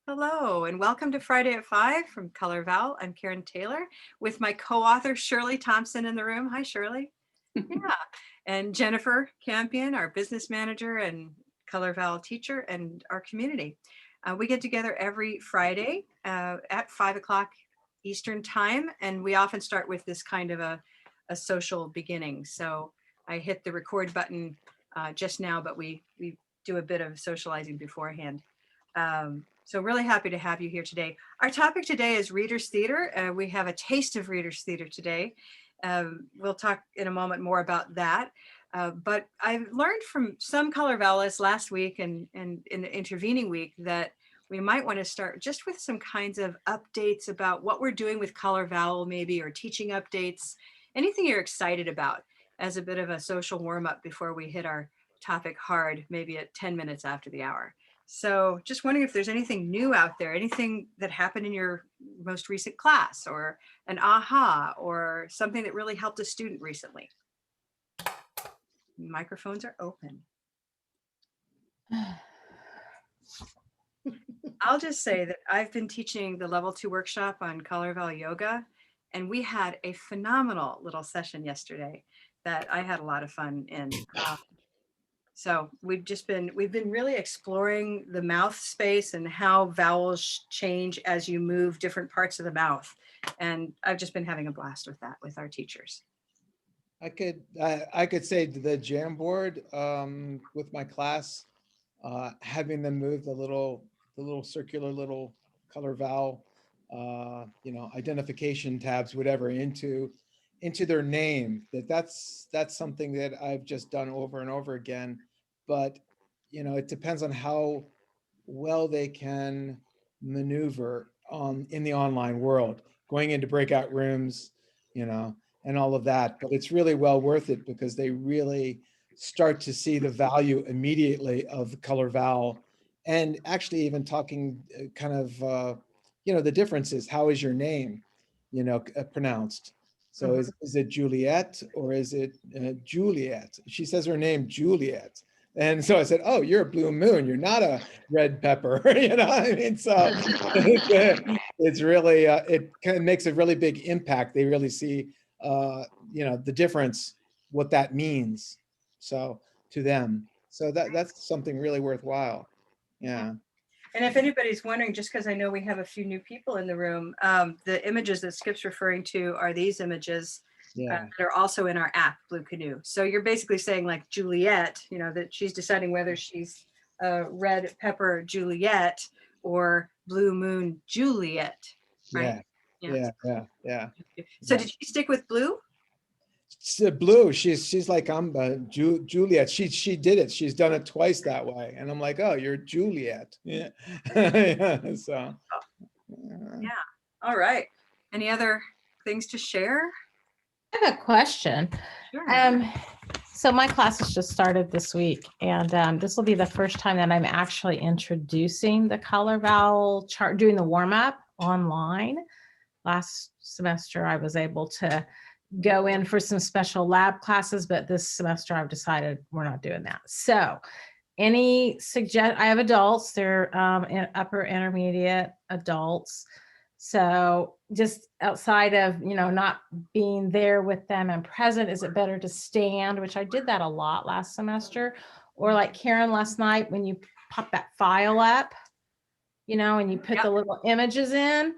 Hello, and welcome to Friday at 5 from Color Val. I'm Karen Taylor with my co-author Shirley Thompson in the room. Hi, Shirley. Yeah, and Jennifer Campion, our business manager and Color Val teacher and our community. We get together every Friday at 5 o'clock Eastern time, and we often start with this kind of a social beginning. So I hit the record button just now, but we do a bit of socializing beforehand. So really happy to have you here today. Our topic today is Reader's Theater. We have a taste of Reader's Theater today. We'll talk in a moment more about that. But I've learned from some Color Valists last week and in the intervening week that we might want to start just with some kinds of updates about what we're doing with Color Val maybe, or teaching updates, anything you're excited about as a bit of a social warm up before we hit our topic hard, maybe at 10 minutes after the hour. So just wondering if there's anything new out there, anything that happened in your most recent class, or an aha, or something that really helped a student recently. Microphones are open. I'll just say that I've been teaching the level 2 workshop on Color Val yoga, and we had a phenomenal little session yesterday that I had a lot of fun in. So we've been really exploring the mouth space and how vowels change as you move different parts of the mouth. And I've just been having a blast with that with our teachers. I could say the Jamboard with my class, having them move the little circular little color vowel, identification tabs, whatever, into their name. That's something that I've just done over and over again. But it depends on how well they can maneuver in the online world, going into breakout rooms, and all of that. But it's really well worth it because they really start to see the value immediately of the color vowel, and actually even talking kind of, the differences. How is your name, pronounced? So is it Juliet or is it Juliet? She says her name Juliet. And so I said, oh, you're a blue moon. You're not a red pepper. I mean? So it's really, it kind of makes a really big impact. They really see, the difference, what that means. So to them, so that's something really worthwhile. Yeah. And if anybody's wondering, just because I know we have a few new people in the room, the images that Skip's referring to are these images that are also in our app, Blue Canoe. So you're basically saying, like Juliet, that she's deciding whether she's red pepper Juliet or blue moon Juliet, right? Yeah. So did she stick with blue? Blue. She's like, I'm Juliet. She did it. She's done it twice that way, and I'm like, oh, you're Juliet. Yeah. So. Yeah. All right. Any other things to share? I have a question. Sure. So my class has just started this week, and this will be the first time that I'm actually introducing the color vowel chart, doing the warm up online. Last semester, I was able to go in for some special lab classes, but this semester I've decided we're not doing that. So I have adults, they're in upper intermediate adults. So just outside of, not being there with them and present, is it better to stand, which I did that a lot last semester, or like Karen last night, when you pop that file up, and you put the little images in,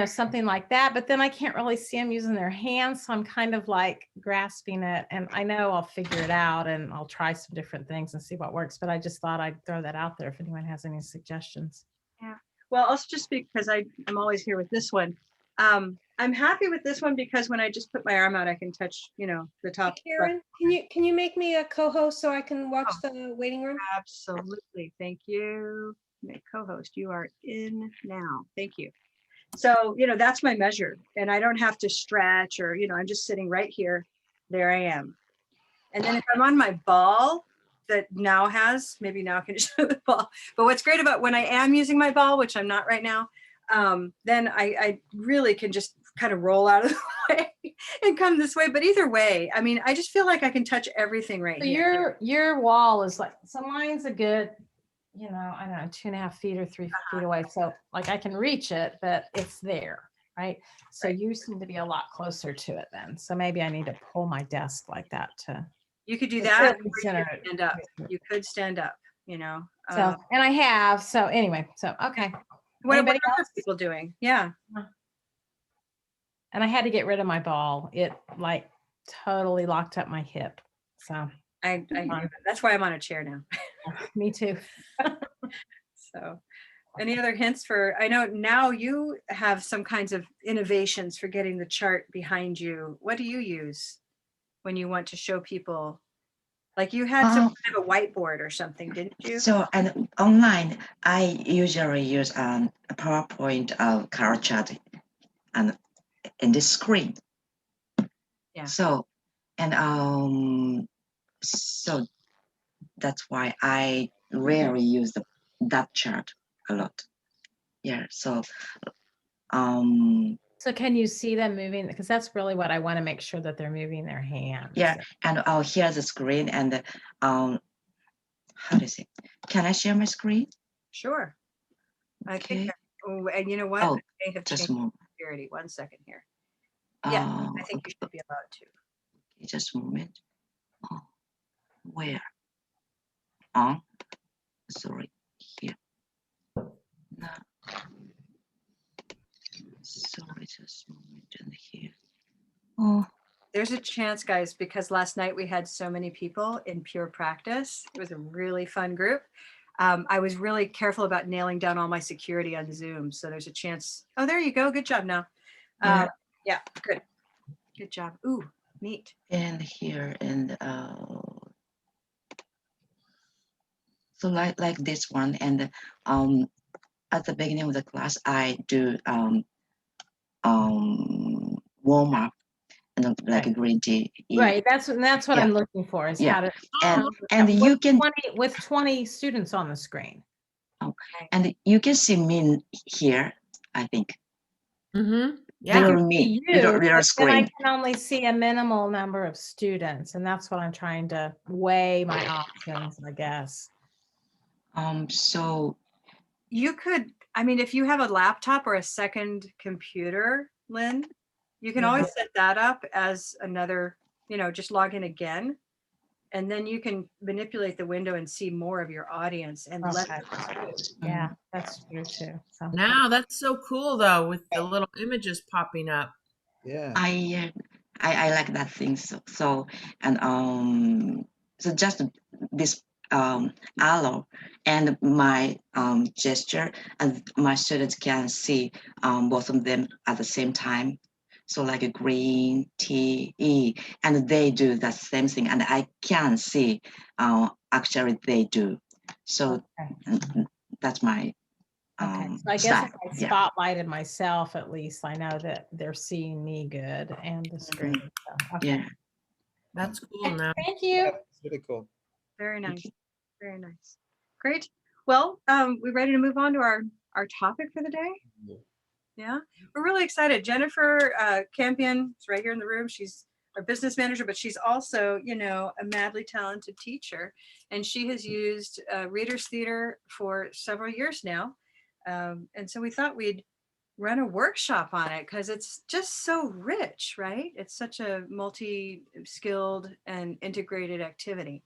something like that. But then I can't really see them using their hands. So I'm kind of like grasping it, and I know I'll figure it out and I'll try some different things and see what works. But I just thought I'd throw that out there if anyone has any suggestions. Yeah. Well, I'll just speak because I'm always here with this one. I'm happy with this one because when I just put my arm out, I can touch, the top. Karen, can you make me a co-host so I can watch the waiting room? Absolutely. Thank you. Make co-host. You are in now. Thank you. So, that's my measure, and I don't have to stretch or, I'm just sitting right here. There I am. And then if I'm on my ball that now maybe now I can show the ball. But what's great about when I am using my ball, which I'm not right now, then I really can just kind of roll out of the way and come this way. But either way, I mean, I just feel like I can touch everything right here. Your wall is like, so mine's a good, I don't know, 2.5 feet or 3 feet away. So like I can reach it, but it's there, right? So Right. you seem to be a lot closer to it then. So maybe I need to pull my desk like that to You could do to that, or you consider could it. stand up. You could stand up, you know. So, and I have, so anyway, so, okay. What Anybody are other else? people doing? Yeah. And I had to get rid of my ball. It like totally locked up my hip. So I hear that. That's why I'm on a chair now. me too. So, any other hints for, I know now you have some kinds of innovations for getting the chart behind you. What do you use when you want to show people? Like you had some kind of a whiteboard or something, didn't you? So, and online, I usually use a PowerPoint color chart and in the screen. Yeah. So, and so that's why I rarely use that chart a lot. Yeah. So, So can you see them moving? Because that's really what I want to make sure that they're moving their hands. yeah, and here's the screen, and how do you say? Can I share my screen? Sure. I think, Okay. oh, and you know what? Oh, I may have just changed a moment. security. 1 second here. Yeah, I think you Okay, should be allowed to. just a moment. Oh, where? On? Sorry, here. No. Sorry, just a moment in here. Oh, There's a chance, guys, because last night we had so many people in pure practice. It was a really fun group. I was really careful about nailing down all my security on Zoom. So there's a chance. Oh, there you go. Good job now. yeah. Yeah, good. Good job. Ooh, neat. And here, and so like this one, and at the beginning of the class, I do warm up and like a Right. green tea. Right. That's what Yeah. I'm looking for is Yeah. how to And you with can 20 students on the screen. and you can see me here, I think. Mm-hmm. I Yeah. can Me, see little you, but then I screen. can only see a minimal number of students, and that's what I'm trying to weigh my options, I guess. So You could, I mean, if you have a laptop or a second computer, Lynn, you can always set that up as another, just log in again. And then you can manipulate the window and see more of your audience and let Okay. them through. Yeah, that's true too. So Now that's so cool though, with the little images popping up. Yeah. I like that thing. So and so just this arrow and my gesture, and my students can see both of them at the same time. So like a green T E, and they do the same thing, and I can see actually they do. So that's my okay. So I guess style. if I Yeah. spotlighted myself, at least I know that they're seeing me good and the screen. So, okay. Yeah. That's cool now. Thank you. It's really cool. Very nice. Very nice. Great. Well, we're ready to move on to our topic for the day. Yeah, we're really excited. Jennifer Campion is right here in the room. She's our business manager, but she's also, a madly talented teacher. And she has used Readers Theater for several years now. And so we thought we'd run a workshop on it because it's just so rich, right? It's such a multi-skilled and integrated activity.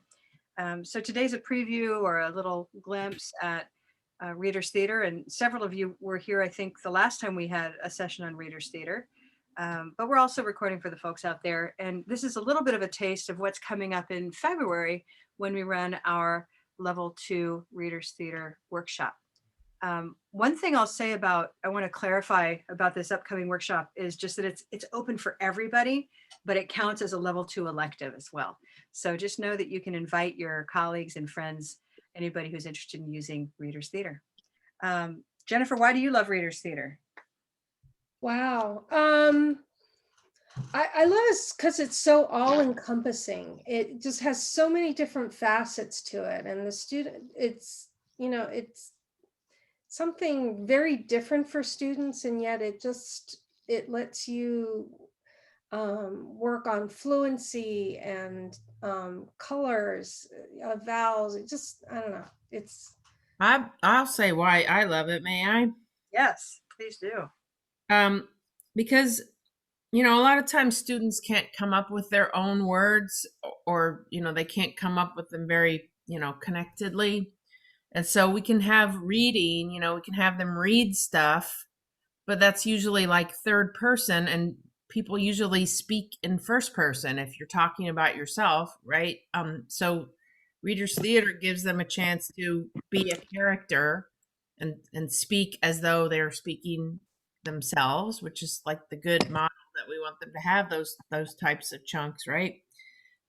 So today's a preview or a little glimpse at Readers Theater, and several of you were here, I think, the last time we had a session on Readers Theater. But we're also recording for the folks out there. And this is a little bit of a taste of what's coming up in February when we run our Level 2 Readers Theater workshop. One thing I'll say I want to clarify about this upcoming workshop is just that it's open for everybody, but it counts as a Level 2 elective as well. So just know that you can invite your colleagues and friends, anybody who's interested in using Readers Theater. Jennifer, why do you love Readers Theater? Wow. I love it because it's so all encompassing. It just has so many different facets to it. And the student, it's something very different for students. And yet it lets you work on fluency and colors, vowels. I don't know. I'll say why I love it. May I? Yes, please do. Because a lot of times students can't come up with their own words, or they can't come up with them very connectedly, and so we can have reading. We can have them read stuff, but that's usually like third person, and people usually speak in first person if you're talking about yourself, right? So readers theater gives them a chance to be a character and speak as though they're speaking themselves, which is like the good model that we want them to have, those types of chunks, right?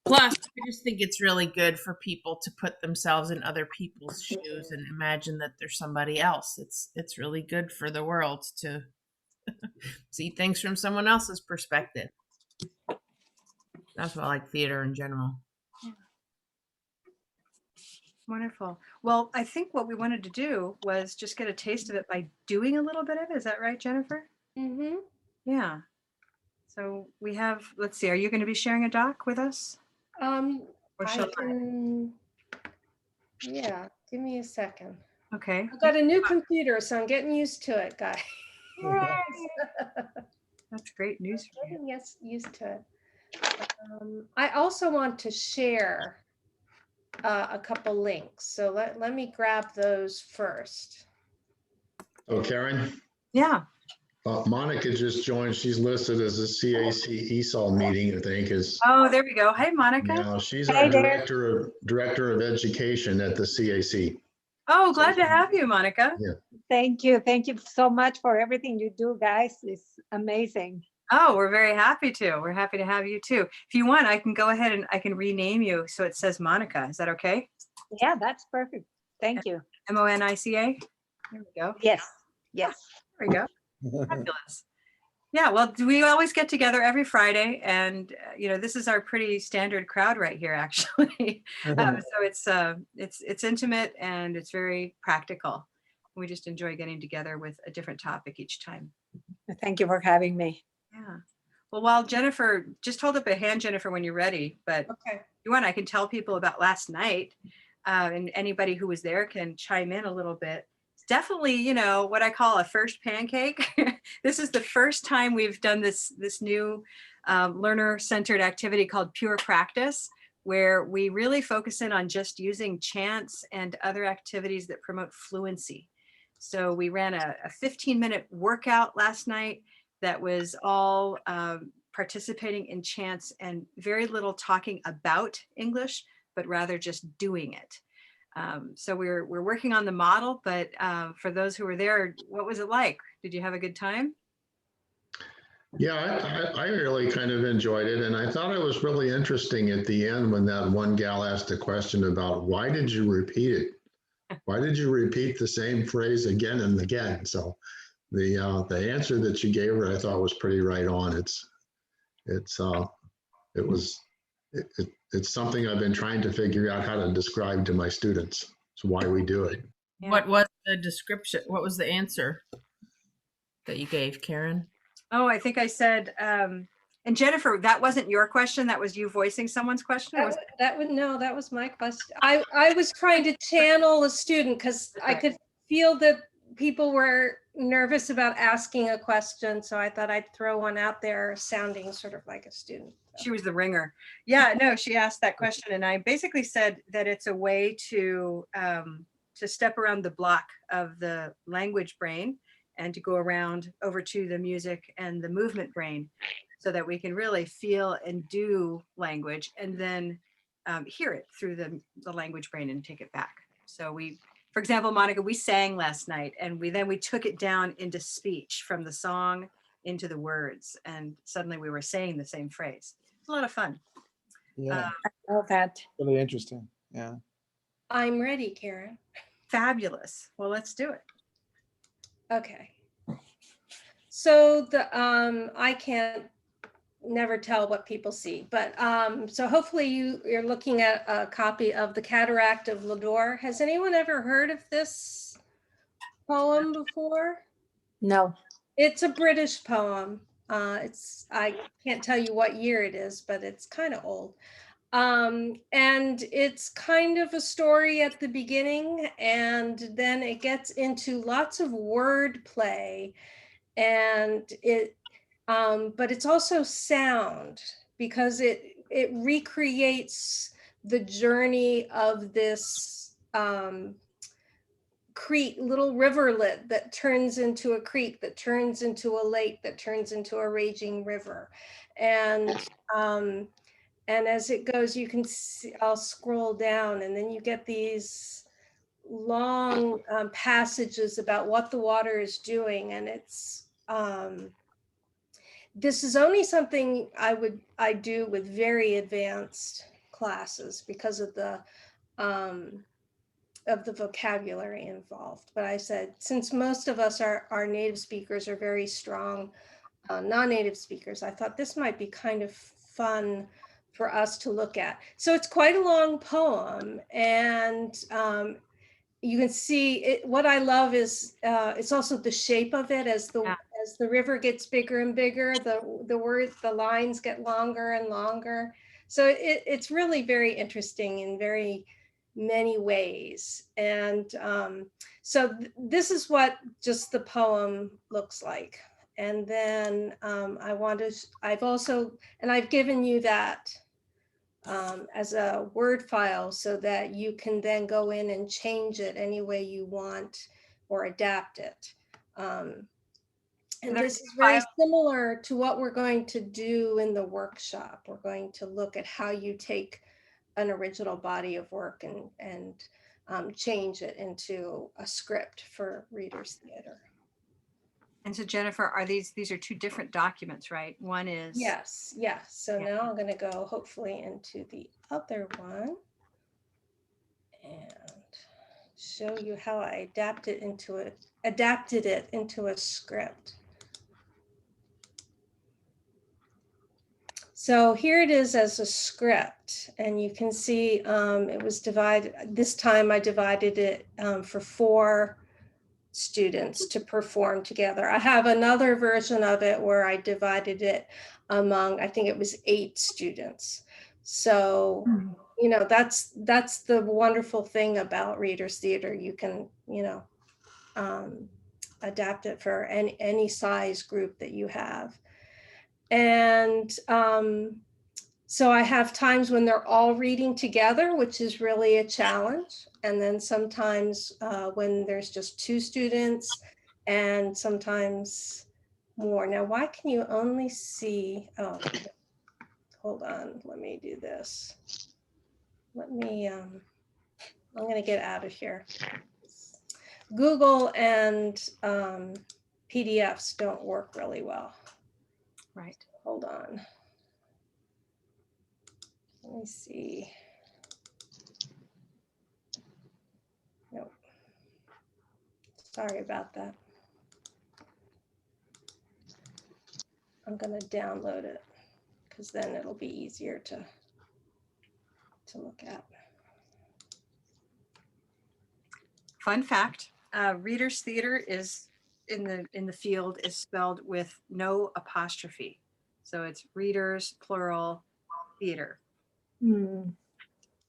Plus, I just think it's really good for people to put themselves in other people's shoes and imagine that there's somebody else. It's really good for the world to see things from someone else's perspective. That's why I like theater in general. Wonderful. Well, I think what we wanted to do was just get a taste of it by doing a little bit of it. Is that right, Jennifer? Mm-hmm. Yeah. So we have, let's see, are you going to be sharing a doc with us? Or I shall can, yeah, give me a second. Okay. I've got a new computer, so I'm getting used to it, guys. That's great news for you. Getting used to it. I also want to share a couple links. So let me grab those first. Oh, Karen, Yeah. Monica just joined. She's listed as a CAC ESOL meeting, I think is. Oh, there we go. Hi, Monica. Now she's Hey our there. director of education at the CAC. Oh, glad to have you, Monica. Yeah. Thank you. Thank you so much for everything you do, guys. It's amazing. Oh, we're very happy to. We're happy to have you too. If you want, I can go ahead and I can rename you so it says Monica. Is that okay? Yeah, that's perfect. Thank you. Monica. There we go. Yes, yes. There we go. Fabulous. Yeah, well, we always get together every Friday, and this is our pretty standard crowd right here, actually. So it's intimate and it's very practical. We just enjoy getting together with a different topic each time. Thank you for having me. Yeah. Well, while Jennifer, just hold up a hand, Jennifer, when you're ready. But Okay. if you want, I can tell people about last night, and anybody who was there can chime in a little bit. Definitely, what I call a first pancake. This is the first time we've done this new learner-centered activity called Pure Practice, where we really focus in on just using chants and other activities that promote fluency. So we ran a 15-minute workout last night that was all participating in chants and very little talking about English, but rather just doing it. So we're working on the model, but for those who were there, what was it like? Did you have a good time? Yeah, I really kind of enjoyed it. And I thought it was really interesting at the end when that one gal asked a question about why did you repeat it? Why did you repeat the same phrase again and again? So the answer that you gave her, I thought was pretty right on. It's something I've been trying to figure out how to describe to my students. It's why we do it. Yeah. What was the description? What was the answer that you gave, Karen? Oh, I think I said, and Jennifer, that wasn't your question. That was you voicing someone's question. Or was That was my question. I was trying to channel a student because I Okay. could feel that people were nervous about asking a question. So I thought I'd throw one out there sounding sort of like a student. She was the ringer. Yeah, no, she asked that question, and I basically said that it's a way to step around the block of the language brain and to go around over to the music and the movement brain, so that we can really feel and do language, and then hear it through the language brain and take it back. So we, for example, Monica, we sang last night, and we took it down into speech from the song into the words, and suddenly we were saying the same phrase. It's a lot of fun. Yeah, Love that. really interesting. Yeah. I'm ready, Karen. Fabulous. Well, let's do it. Okay. So I can't never tell what people see, but so hopefully you're looking at a copy of The Cataract of Lodore. Has anyone ever heard of this poem before? No. It's a British poem. I can't tell you what year it is, but it's kind of old. And it's kind of a story at the beginning, and then it gets into lots of word play, and but it's also sound, because it recreates the journey of this creek, little riverlet that turns into a creek, that turns into a lake, that turns into a raging river. And as it goes, you can see, I'll scroll down, and then you get these long passages about what the water is doing. And it's, this is only something I do with very advanced classes because of the vocabulary involved. But I said, since most of us are native speakers, are very strong non-native speakers, I thought this might be kind of fun for us to look at. So it's quite a long poem, and you can see it. What I love is it's also the shape of it. As the river gets bigger and bigger, the lines get longer and longer. So it's really very interesting in very many ways. And so this is what just the poem looks like. And then I've given you that as a Word file so that you can then go in and change it any way you want or adapt it. And this is very similar to what we're going to do in the workshop. We're going to look at how you take an original body of work and change it into a script for Reader's Theater. And so Jennifer, these are two different documents, right? One is. Yes. So now I'm going to go hopefully into the other one and show you how I adapted it into a script. So here it is as a script, and you can see it was divided. This time I divided it for 4 students to perform together. I have another version of it where I divided it among, I think it was 8 students. So, you know, that's the wonderful thing about Reader's Theater. You can, you know, adapt it for any size group that you have. And so I have times when they're all reading together, which is really a challenge. And then sometimes when there's just 2 students, and sometimes more. Now, why can you only see, oh, hold on, let me do this. Let me, I'm gonna get out of here. Google and PDFs don't work really well. Right. Hold on. Let me see. Nope. Sorry about that. I'm going to download it because then it'll be easier to look at. Fun fact, Reader's Theater is in the field is spelled with no apostrophe. So it's Readers, plural, theater. Hmm.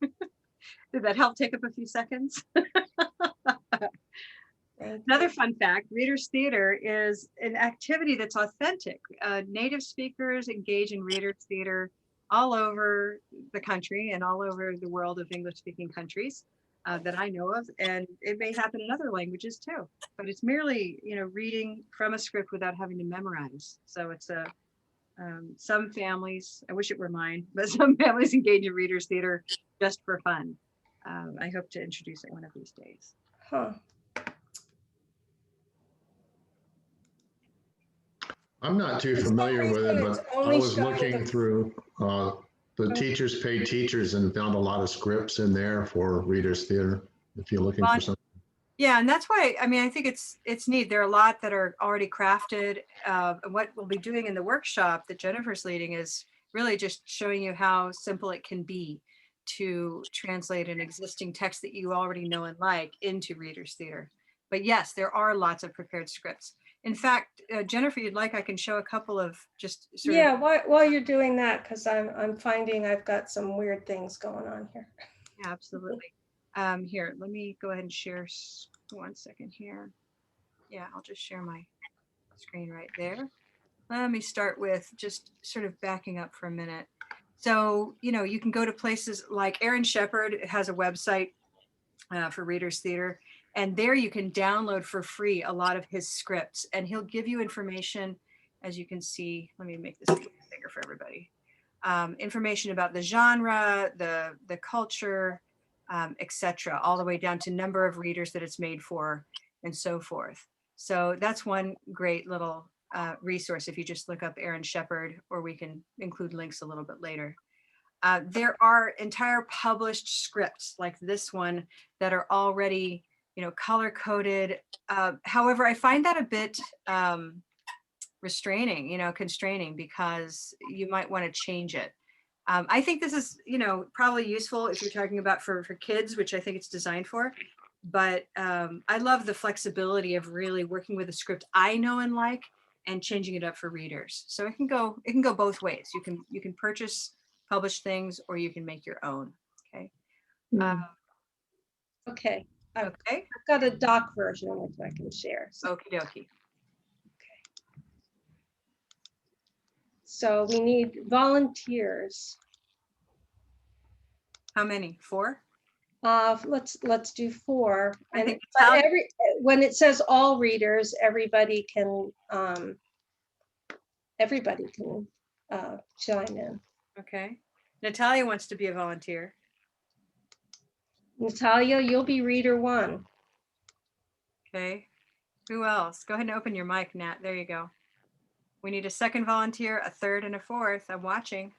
Did that help take up a few seconds? Another fun fact, Reader's Theater is an activity that's authentic. Native speakers engage in Reader's Theater all over the country and all over the world of English-speaking countries that I know of, and it may happen in other languages too. But it's merely, you know, reading from a script without having to memorize. So it's a some families, I wish it were mine, but some families engage in Reader's Theater just for fun. I hope to introduce it one of these days. Huh. I'm not too familiar with it, but I was looking through the Teachers Pay Teachers and found a lot of scripts in there for Reader's Theater, if you're looking for something. Yeah, and that's why, I mean, I think it's neat. There are a lot that are already crafted. And what we'll be doing in the workshop that Jennifer's leading is really just showing you how simple it can be to translate an existing text that you already know and like into Reader's Theater. But yes, there are lots of prepared scripts. In fact, Jennifer, you'd like, I can show a couple of just sort Yeah, of, while you're doing that, because I'm finding I've got some weird things going on here. yeah, absolutely. Here, let me go ahead and share 1 second here. Yeah, I'll just share my screen right there. Let me start with just sort of backing up for a minute. So, you know, you can go to places like Aaron Shepard has a website for Readers Theater, and there you can download for free a lot of his scripts, and he'll give you information, as you can see. Let me make this bigger for everybody. Information about the genre, the culture, etc., all the way down to number of readers that it's made for, and so forth. So that's one great little resource if you just look up Aaron Shepard, or we can include links a little bit later. There are entire published scripts like this one that are already, you know, color coded. However, I find that a bit restraining, you know, constraining, because you might want to change it. I think this is, you know, probably useful if you're talking about for kids, which I think it's designed for. But I love the flexibility of really working with a script I know and like, and changing it up for readers. So it can go both ways. You can purchase published things, or you can make your own. Okay. Okay, Okay. I've got a doc version which I can share. Okie dokie. So we need volunteers. How many? 4? Let's do 4. I And think but Natalia- when it says all readers, everybody can chime in. Okay. Natalia wants to be a volunteer. Natalia, you'll be reader 1. Okay. Who else? Go ahead and open your mic, Nat. There you go. We need a second volunteer, a third, and a fourth. I'm watching.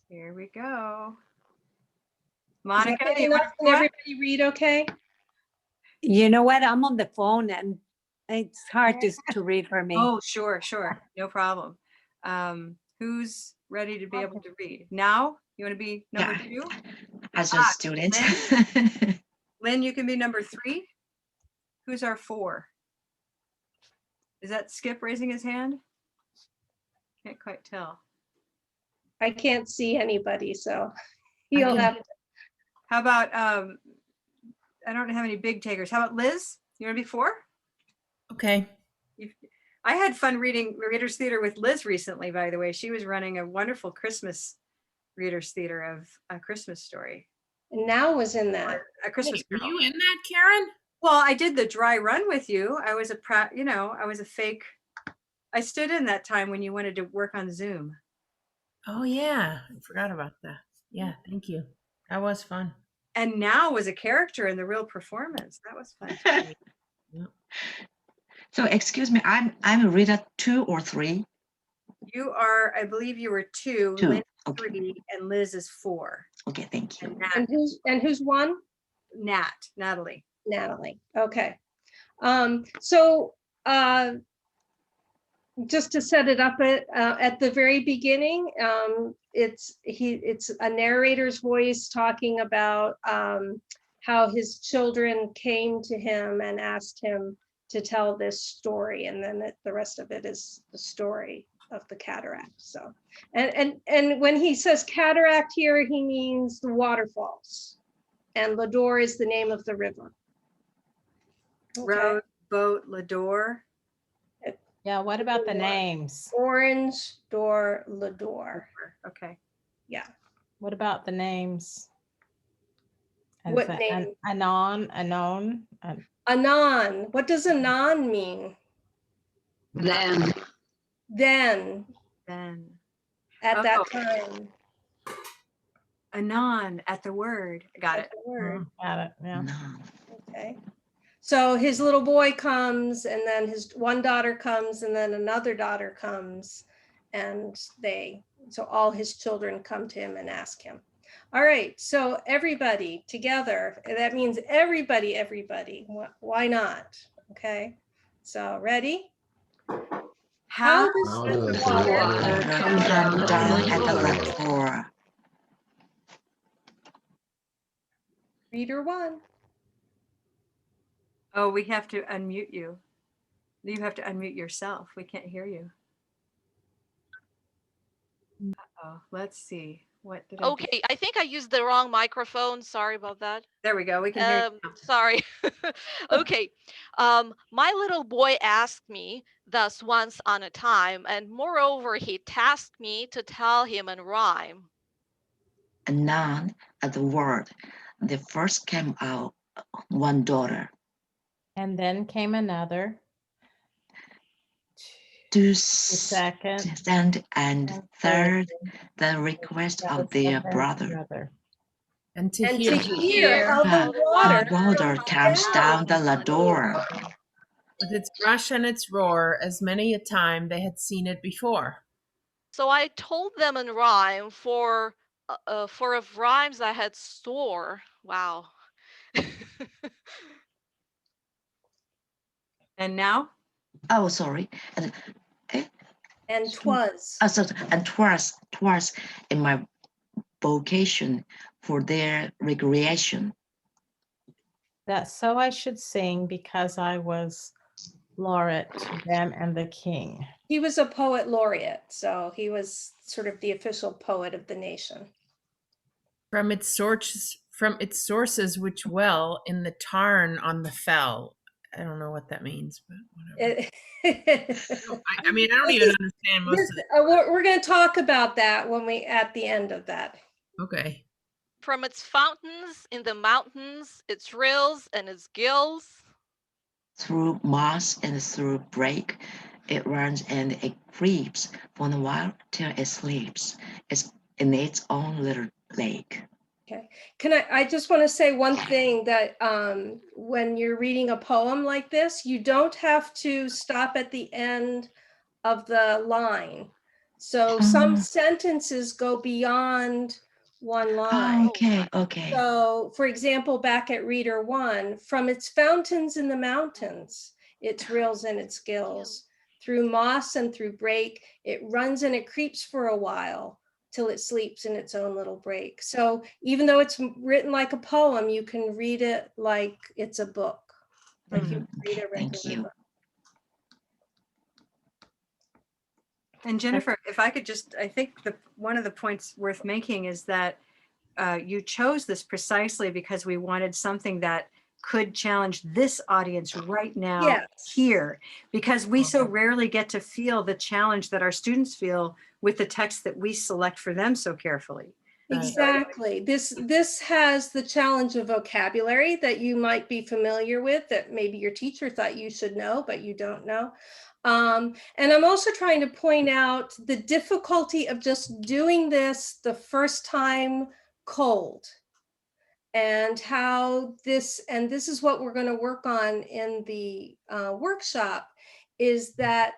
Here we go. Monica, Is that good you enough? want Can everybody read okay? You know what? I'm on the phone and it's hard to read for me. Oh, sure. No problem. Who's ready to be able to read? Now, you want to be number Yeah. 2? As a student. Lynn, you can be number 3. Who's our 4? Is that Skip raising his hand? Can't quite tell. I can't see anybody, so you'll have to. How about, I don't have any big takers. How about Liz? You want to be 4? Okay. I had fun reading Readers Theater with Liz recently, by the way. She was running a wonderful Christmas Readers Theater of A Christmas Story. And now was in that. A Christmas Were Carol. you in that, Karen? Well, I did the dry run with you. I was I was a fake. I stood in that time when you wanted to work on Zoom. Oh yeah, I forgot about that. Yeah, thank you. That was fun. And now was a character in the real performance. That was fun. So excuse me, I'm a reader 2 or 3. You are, I believe you were 2, 2. Lynn Okay. 3, and Liz is 4. Okay, thank you. And And who's 1? Natalie. Natalie. Okay. So just to set it up at the very beginning, it's a narrator's voice talking about how his children came to him and asked him to tell this story, and then the rest of it is the story of the cataract. So, and when he says cataract here, he means the waterfalls, and Lador is the name of the river. Okay. Road, boat, Lador. Yeah, what about the names? Orange, Door, Lador. Okay. Yeah. What about the names? What name? Anon. Anon. What does Anon mean? Then. Then, Then at that Oh. time. anon at the word. Got At it. the word. Got it, yeah. No. Okay. So his little boy comes, and then his one daughter comes, and then another daughter comes, and so all his children come to him and ask him. All right, so everybody together, that means everybody. Why not? Okay, so ready? How How does does the the water water Come down at the Lador. Reader 1. Oh, we have to unmute you. You have to unmute yourself. We can't hear you. Oh, let's see. What did I do? Okay, I think I used the wrong microphone. Sorry about that. There we go. We can hear you now. Sorry. Okay. My little boy asked me thus once on a time, and moreover, he tasked me to tell him in rhyme. Anon at the word, there first came out one daughter. And then came another. To The second. second and and third, third, the request that of was their seventh brother. And to And hear to hear how How the water water comes down the ladder. with its rush and its roar, as many a time they had seen it before. So I told them in rhyme for of rhymes I had store. Wow. And now? Oh, sorry. and twas. And twice in my vocation for their recreation. That so I should sing because I was laureate to them and the king. He was a poet laureate, so he was sort of the official poet of the nation. From its sources which well in the tarn on the fell. I don't know what that means, but whatever. I mean, I don't even understand most of it. We're going to talk about that when we at the end of that. Okay. From its fountains in the mountains, its rills and its gills. Through moss and through brake, it runs and it creeps for a while till it sleeps. It's in its own little lake. Okay. I just want to say one thing that when you're reading a poem like this, you don't have to stop at the end of the line. So some sentences go beyond one line. Okay. So for example, back at reader 1, from its fountains in the mountains, its rills and its gills, through moss and through brake, it runs and it creeps for a while till it sleeps in its own little break. So even though it's written like a poem, you can read it like it's a book. Like you read a Thank regular you. book. And Jennifer, if I could just, I think one of the points worth making is that you chose this precisely because we wanted something that could challenge this audience right now Yes. here, because we so rarely get to feel the challenge that our students feel with the text that we select for them so carefully. Exactly. This has the challenge of vocabulary that you might be familiar with, that maybe your teacher thought you should know, but you don't know. And I'm also trying to point out the difficulty of just doing this the first time cold, and how this is what we're going to work on in the workshop, is that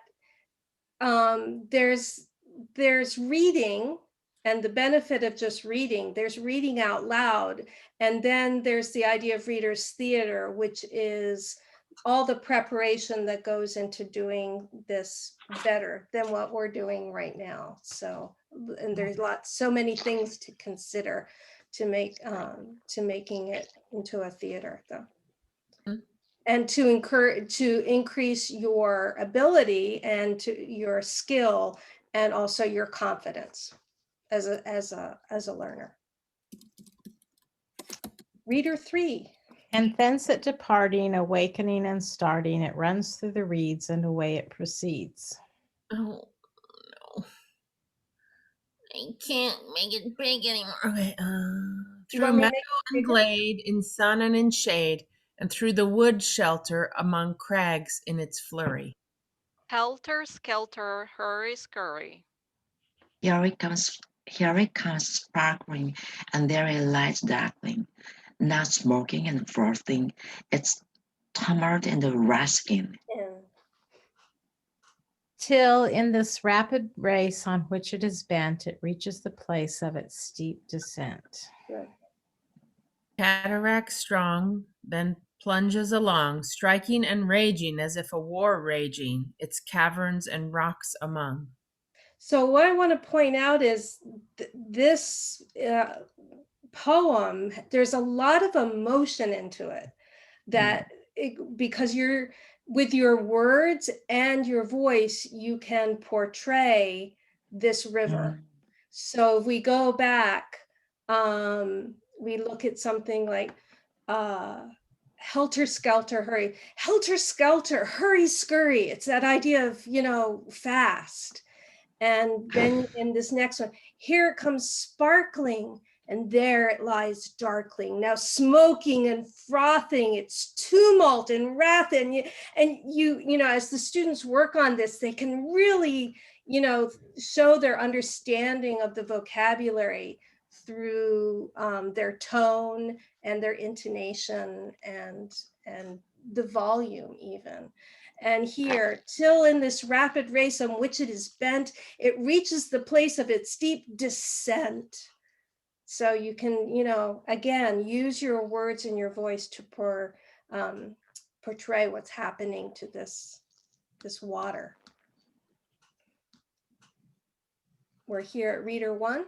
there's reading, and the benefit of just reading, there's reading out loud, and then there's the idea of reader's theater, which is all the preparation that goes into doing this better than what we're doing right now. So, and there's so many things to consider to making it into a theater, though. And to increase your ability and to your skill, and also your confidence as a learner. Reader 3. And thence it departing, awakening and starting, it runs through the reeds and away it proceeds. Oh, no. I can't make it big anymore. Okay. Through meadow and glade, in sun and in shade, and through the wood shelter among crags in its flurry. Helter skelter, hurry scurry. Here it comes sparkling, and there it lies darkling, not smoking and frothing, it's tumbled and rasking. Till in this rapid race on which it is bent, it reaches the place of its steep descent. Good. Cataract strong, then plunges along, striking and raging as if a war raging, its caverns and rocks among. So what I want to point out is this poem, there's a lot of emotion into it that because you're with your words and your voice, you can portray this river. So if we go back, we look at something like helter skelter, hurry, helter skelter, hurry scurry. It's that idea of, fast. And then in this next one, here it comes sparkling, and there it lies darkling. Now smoking and frothing, it's tumult and wrath. And you as the students work on this, they can really, show their understanding of the vocabulary through their tone and their intonation and the volume even. And here, till in this rapid race on which it is bent, it reaches the place of its steep descent. So you can, again, use your words and your voice to portray what's happening to this water. We're here at Reader 1.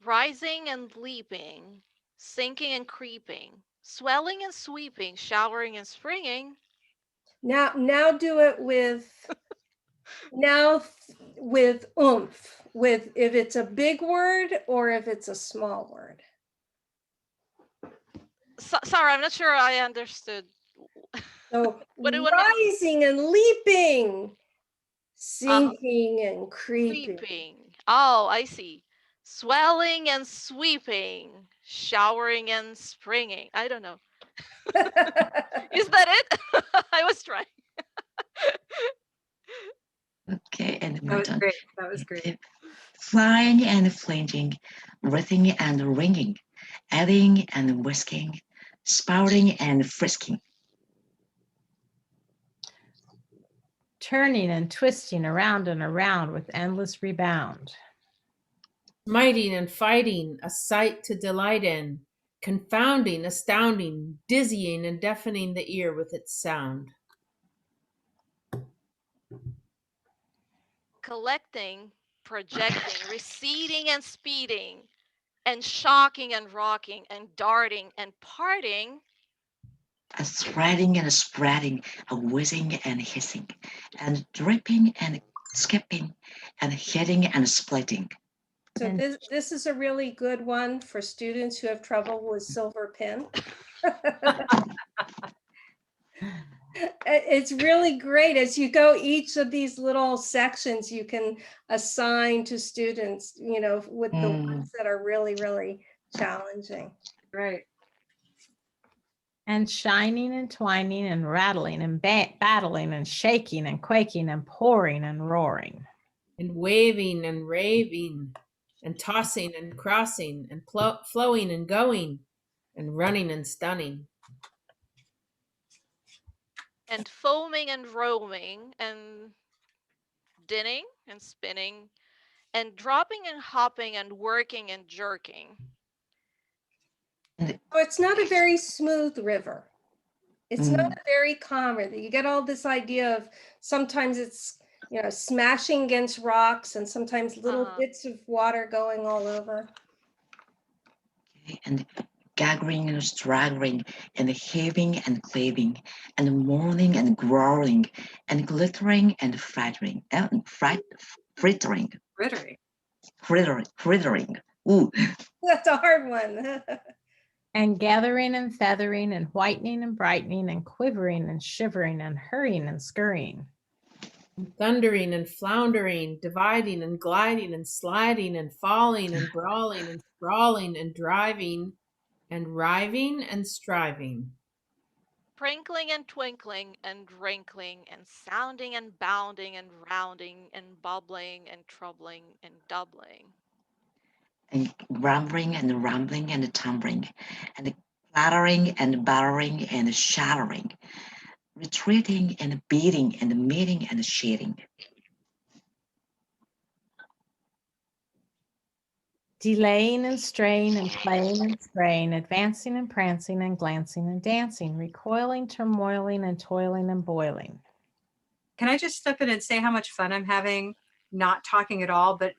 Rising and leaping, sinking and creeping, swelling and sweeping, showering and springing. Now do it with with oomph, with if it's a big word or if it's a small word. Sorry, I'm not sure I understood. So What do you want me to- rising and leaping, sinking and creeping. Creeping. Oh, I see. Swelling and sweeping, showering and springing. I don't know. Is that it? I was trying. Okay, and That my was turn. great. That was great. Flying and flinging, writhing and ringing, adding and whisking, spouting and frisking. Turning and twisting around and around with endless rebound. Smiting and fighting, a sight to delight in, confounding, astounding, dizzying and deafening the ear with its sound. Collecting, projecting, receding and speeding, and shocking and rocking, and darting and parting. A threading and a spreading, a whizzing and hissing, and dripping and skipping, and hitting and splitting. So And- this is a really good one for students who have trouble with silver pen. It's really great. As you go, each of these little sections you can assign to students, with the ones that are really, really challenging. Right. And shining and twining and rattling and battling and shaking and quaking and pouring and roaring. And waving and raving, and tossing and crossing, and flowing and going, and running and stunning. And foaming and roaming, and dinning and spinning, and dropping and hopping, and working and jerking. So it's not a very smooth river. It's not a very calm river. You get all this idea of sometimes it's, smashing against rocks and sometimes little bits of water going all over. Okay, and gaggering and straggling, and heaving and cleaving, and moaning and growling, and glittering and frittering, frittering. Ooh. That's a hard one. And gathering and feathering and whitening and brightening and quivering and shivering and hurrying and scurrying. And thundering and floundering, dividing and gliding and sliding and falling and brawling and sprawling and driving and riving and striving. Sprinkling and twinkling and wrinkling and sounding and bounding and rounding and bubbling and troubling and doubling. And grumbling and rumbling and tumbling, and clattering and battering and shattering, retreating and beating and meeting and sheeting. Delaying and straying and playing and spraying, advancing and prancing and glancing and dancing, recoiling, turmoiling and toiling and boiling. Can I just step in and say how much fun I'm having, not talking at all, but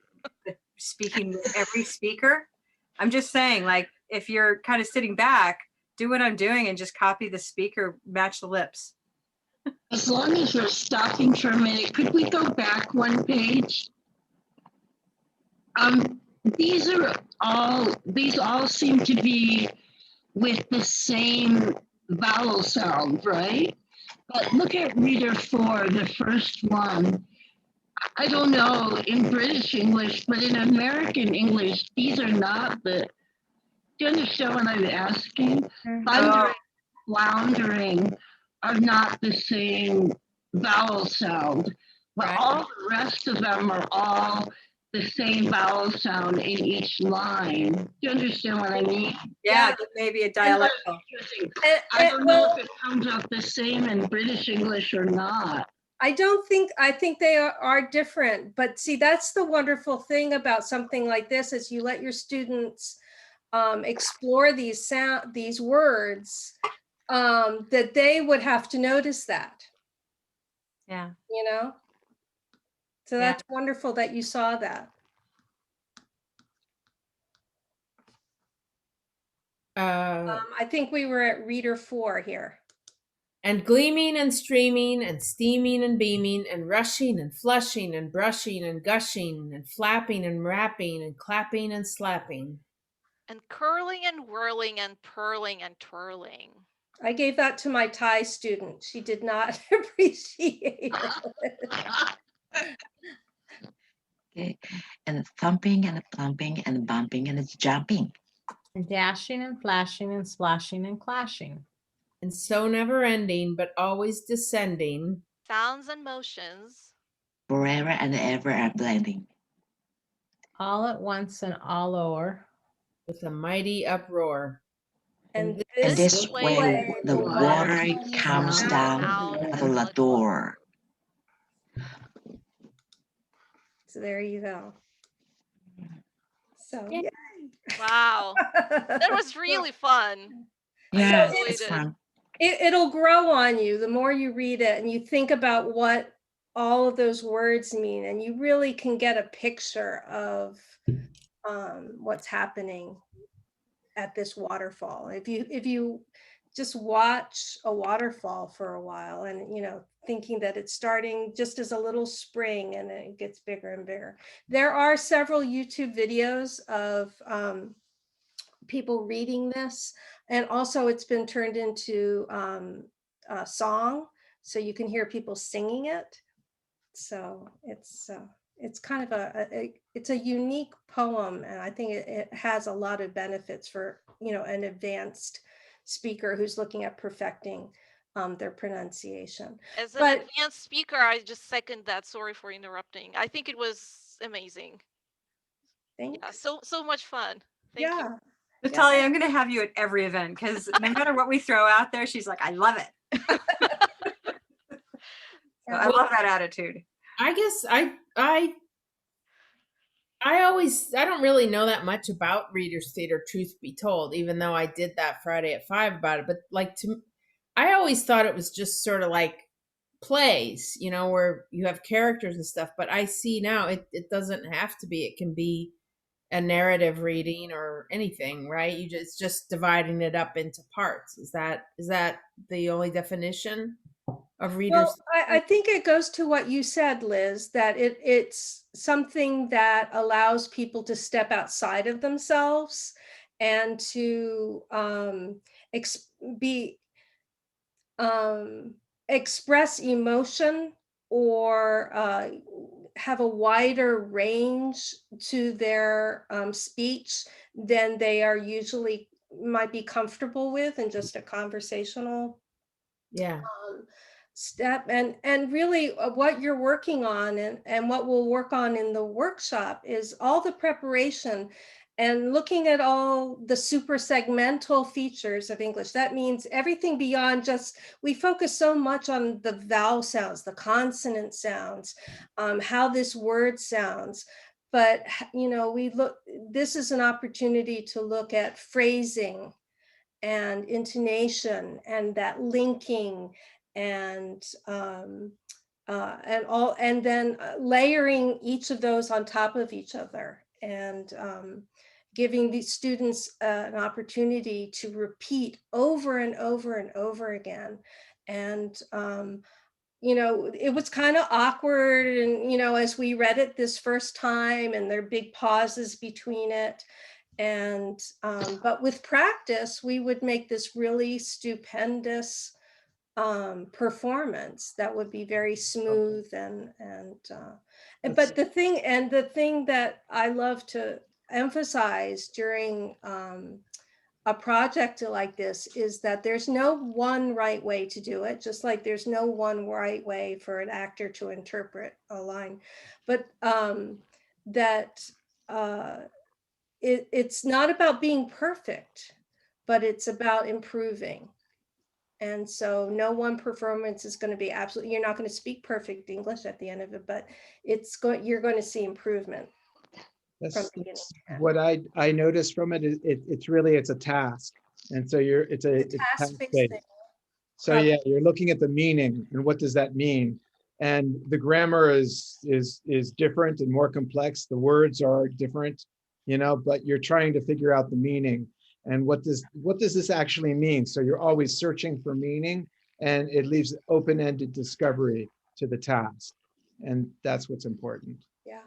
speaking with every speaker? I'm just saying, like, if you're kind of sitting back, do what I'm doing and just copy the speaker, match the lips. As long as you're stopping for a minute, could we go back one page? These all seem to be with the same vowel sound, right? But look at reader 4, the first one. I don't know in British English, but in American English, these are not the, do you understand what I'm asking? Thundering, floundering are not the same vowel sound, but Right. all the rest of them are all the same vowel sound in each line. Do you understand what I mean? Yeah, maybe a dialect. I don't know if it comes out the same in British English or not. I think they are different, but see, that's the wonderful thing about something like this is you let your students explore these words, that they would have to notice that, Yeah. you know? So Yeah. that's wonderful that you saw that. I think we were at reader 4 here. And gleaming and streaming and steaming and beaming and rushing and flushing and brushing and gushing and flapping and rapping and clapping and slapping. And curling and whirling and purling and twirling. I gave that to my Thai student. She did not appreciate it. Okay. And thumping and plumping and bumping and jumping. And dashing and flashing and splashing and clashing. And so never ending, but always descending. Sounds and motions. Forever and ever are blending. All at once and all o'er. With a mighty uproar. And And this this way the water comes down out the la door. So there you go. So Yeah. yeah. Wow. That was really fun. Yeah, enjoyed it's it. fun. It'll grow on you the more you read it and you think about what all of those words mean, and you really can get a picture of what's happening at this waterfall. If you just watch a waterfall for a while and, you know, thinking that it's starting just as a little spring and it gets bigger and bigger. There are several YouTube videos of people reading this, and also it's been turned into a song, so you can hear people singing it. So it's kind of it's a unique poem, and I think it has a lot of benefits for, you know, an advanced speaker who's looking at perfecting their pronunciation. As an But advanced speaker, I just second that. Sorry for interrupting. I think it was amazing. Yeah, thanks. so much fun. Thank you. Yeah. Natalia, I'm going to have you at every event because no matter what we throw out there, she's like, I love it. So I love that attitude. I guess I don't really know that much about Readers Theater, truth be told, even though I did that Friday at 5 about it. But like, I always thought it was just sort of like plays, you know, where you have characters and stuff. But I see now it doesn't have to be. It can be a narrative reading or anything, right? It's just dividing it up into parts. Is that the only definition of Readers? Well, I think it goes to what you said, Liz, that it's something that allows people to step outside of themselves and to express emotion or have a wider range to their speech than they are usually might be comfortable with in just a conversational step. And really what you're working on and what we'll work on in the workshop is all the preparation and looking at all the super segmental features of English. That means everything beyond just, we focus so much on the vowel sounds, the consonant sounds, how this word sounds. But, you know, this is an opportunity to look at phrasing and intonation and that linking and then layering each of those on top of each other and giving these students an opportunity to repeat over and over and over again. And, you know, it was kind of awkward. And, you know, as we read it this first time, and there are big pauses between it. And, but with practice, we would make this really stupendous performance that would be very smooth but the thing that I love to emphasize during a project like this is that there's no one right way to do it, just like there's no one right way for an actor to interpret a line, but it's not about being perfect, but it's about improving. And so no one performance is going to be absolutely, you're not going to speak perfect English at the end of it, but you're going to see improvement. That's what I noticed from it. It's a task. And so it's a task-based. thing. So yeah, you're looking at the meaning and what does that mean? And the grammar is different and more complex. The words are different, you know, but you're trying to figure out the meaning. And what does this actually mean? So you're always searching for meaning, and it leaves open-ended discovery to the task. And that's what's important. Yeah.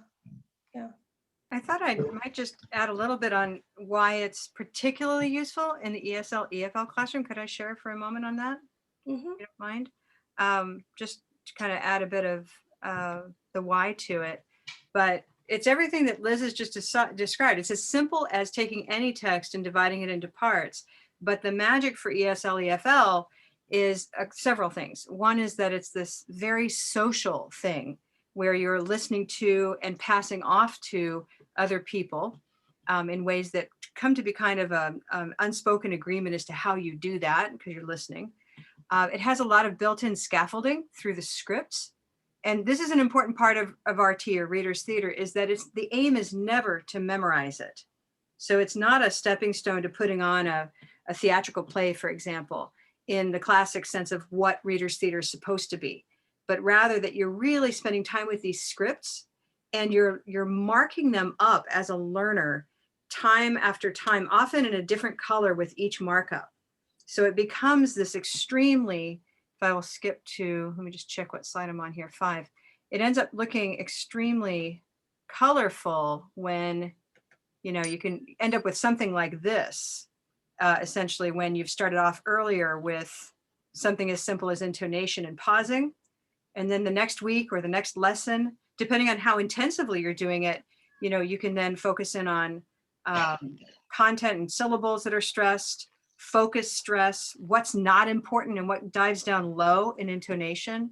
Yeah. I thought I might just add a little bit on why it's particularly useful in the ESL, EFL classroom. Could I share for a moment on that? Mm-hmm. If you don't mind? Just to kind of add a bit of the why to it. But it's everything that Liz has just described. It's as simple as taking any text and dividing it into parts. But the magic for ESL, EFL is several things. One is that it's this very social thing where you're listening to and passing off to other people in ways that come to be kind of an unspoken agreement as to how you do that because you're listening. It has a lot of built-in scaffolding through the scripts. And this is an important part of RT, or Reader's Theater, is that the aim is never to memorize it. So it's not a stepping stone to putting on a theatrical play, for example, in the classic sense of what Reader's Theater is supposed to be, but rather that you're really spending time with these scripts and you're marking them up as a learner time after time, often in a different color with each markup. So it becomes this extremely, if I will skip to, let me just check what slide I'm on here, 5. It ends up looking extremely colorful when, you know, you can end up with something like this, essentially when you've started off earlier with something as simple as intonation and pausing. And then the next week or the next lesson, depending on how intensively you're doing it, you know, you can then focus in on content and syllables that are stressed, focus stress, what's not important and what dives down low in intonation,